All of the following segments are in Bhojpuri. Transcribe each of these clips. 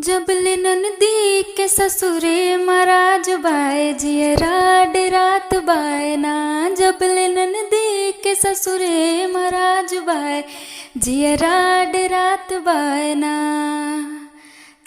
जब ले ननदी के ससुरे महाराज बाय जियरा डेरात बाय ना। जब ले ननदी के ससुरे महाराज बाय जियरा डेरात बाय ना।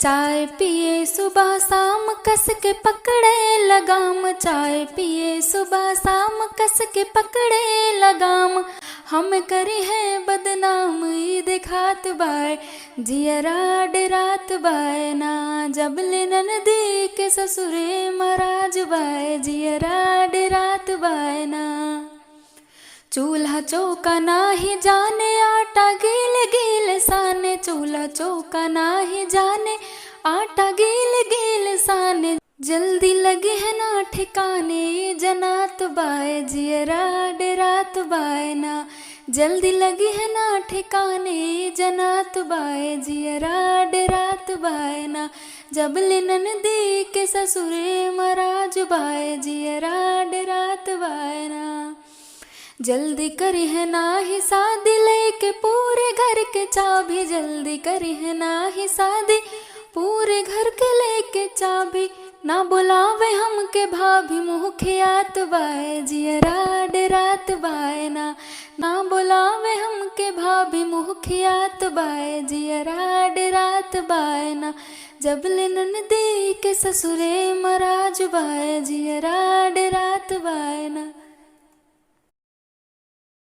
चाय पिए सुबह शाम कस के पकड़े लगाम। चाय पिए सुबह शाम कस के पकड़े लगाम। हम करी है बदनाम ई दिखात बाय जियरा डेरात बाय ना। जब ले ननदी के ससुरे महाराज बाय जियरा डेरात बाय ना। चूल्हा चौका नाही जाने आटा गील गील साने। चूल्हा चौका नाही जाने आटा गील गील साने। जल्दी लगे है ना ठिकाने जनात बाय जियरा डेरात बाय ना। जल्दी लगी है ना ठिकाने जनात बाय जियरा डेरात बाय ना। जब ले ननदी के ससुरे महाराज बाय जियरा डेरात बाय ना। जल्दी करी है ना ही शादी लेके पूरे घर के चाबी। जल्दी करी है ना ही शादी पूरे घर के लेके चाबी। ना बुलावे हमके भाभी मुँह खियात बाय जियरा डेरात बाय ना। ना बुलावे हमके भाभी मुँह खियात बाय जियरा डेरात बाय ना। जब ले ननदी के ससुरे महाराज बाय जियरा डेरात बाय ना।